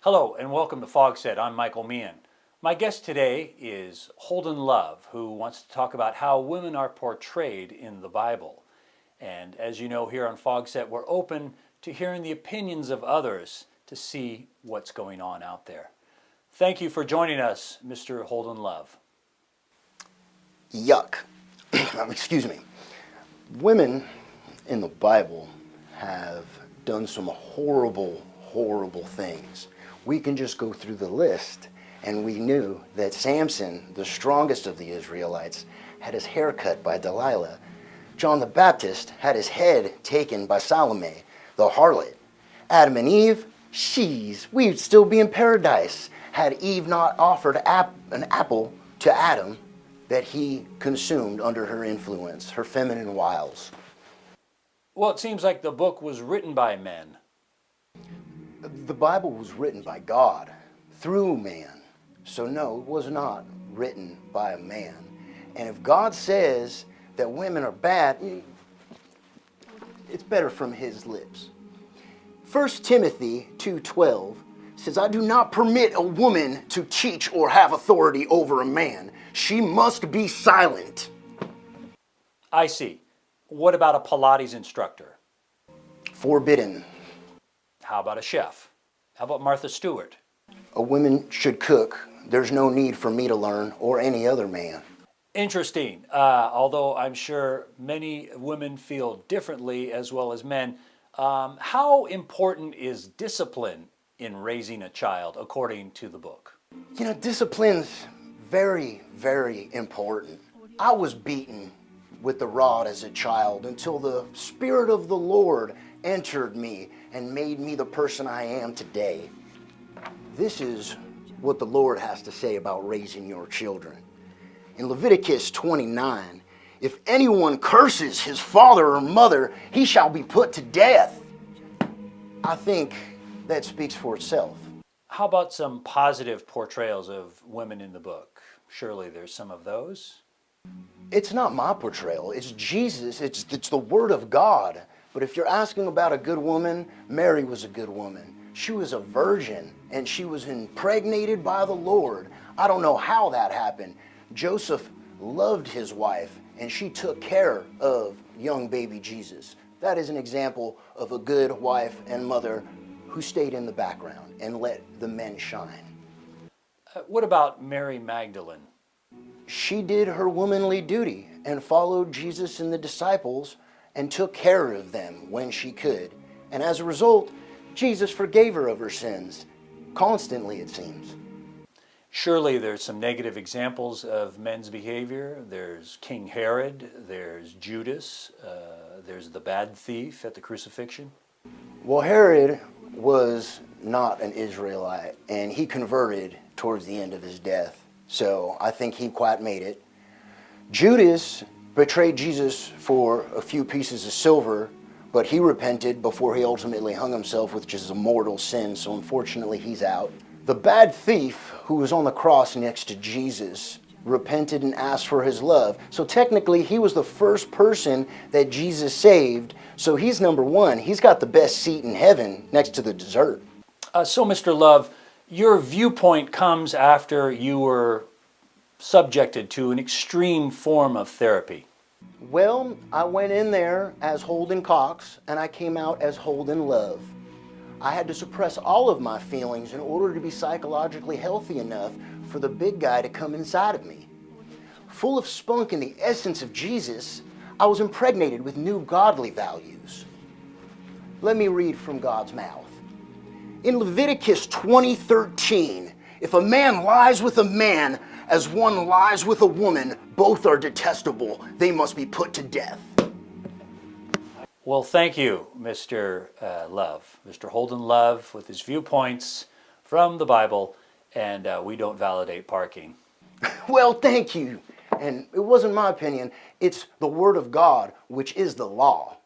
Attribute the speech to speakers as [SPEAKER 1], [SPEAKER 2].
[SPEAKER 1] Hello and welcome to Fogset. I'm Michael Meehan. My guest today is Holden Love, who wants to talk about how women are portrayed in the Bible. And as you know, here on Fogset, we're open to hearing the opinions of others to see what's going on out there. Thank you for joining us, Mr. Holden Love.
[SPEAKER 2] Yuck. Excuse me. Women in the Bible have done some horrible, horrible things. We can just go through the list, and we knew that Samson, the strongest of the Israelites, had his hair cut by Delilah. John the Baptist had his head taken by Salome, the harlot. Adam and Eve, we'd still be in paradise had Eve not offered an apple to Adam that he consumed under her influence, her feminine wiles.
[SPEAKER 1] Well, it seems like the book was written by men.
[SPEAKER 2] The Bible was written by God through man. So no, it was not written by a man. And if God says that women are bad, it's better from his lips. 1 Timothy 2:12 says, I do not permit a woman to teach or have authority over a man. She must be silent.
[SPEAKER 1] I see. What about a Pilates instructor?
[SPEAKER 2] Forbidden.
[SPEAKER 1] How about a chef? How about Martha Stewart?
[SPEAKER 2] A woman should cook. There's no need for me to learn or any other man.
[SPEAKER 1] Interesting. Although I'm sure many women feel differently as well as men. How important is discipline in raising a child according to the book?
[SPEAKER 2] Discipline's very, very important. I was beaten with the rod as a child until the Spirit of the Lord entered me and made me the person I am today. This is what the Lord has to say about raising your children. In Leviticus 29, if anyone curses his father or mother, he shall be put to death. I think that speaks for itself.
[SPEAKER 1] How about some positive portrayals of women in the book? Surely there's some of those.
[SPEAKER 2] It's not my portrayal. It's Jesus. It's the Word of God. But if you're asking about a good woman, Mary was a good woman. She was a virgin, and she was impregnated by the Lord. I don't know how that happened. Joseph loved his wife, and she took care of young baby Jesus. That is an example of a good wife and mother who stayed in the background and let the men shine.
[SPEAKER 1] What about Mary Magdalene?
[SPEAKER 2] She did her womanly duty and followed Jesus and the disciples and took care of them when she could. And as a result, Jesus forgave her of her sins. Constantly, it seems.
[SPEAKER 1] Surely there's some negative examples of men's behavior. There's King Herod, there's Judas, there's the bad thief at the crucifixion.
[SPEAKER 2] Well, Herod was not an Israelite, and he converted towards the end of his death. So I think he quite made it. Judas betrayed Jesus for a few pieces of silver, but he repented before he ultimately hung himself, which is a mortal sin, so unfortunately he's out. The bad thief who was on the cross next to Jesus repented and asked for his love. So technically he was the first person that Jesus saved, so he's number one. He's got the best seat in heaven next to the dessert.
[SPEAKER 1] So Mr. Love, your viewpoint comes after you were subjected to an extreme form of therapy.
[SPEAKER 2] Well, I went in there as Holden Cox, and I came out as Holden Love. I had to suppress all of my feelings in order to be psychologically healthy enough for the big guy to come inside of me. Full of spunk and the essence of Jesus, I was impregnated with new godly values. Let me read from God's mouth. In Leviticus 20:13, if a man lies with a man as one lies with a woman, both are detestable. They must be put to death.
[SPEAKER 1] Well, thank you, Mr. Love. Mr. Holden Love with his viewpoints from the Bible, and we don't validate parking.
[SPEAKER 2] Well, thank you. And it wasn't my opinion. It's the Word of God, which is the law.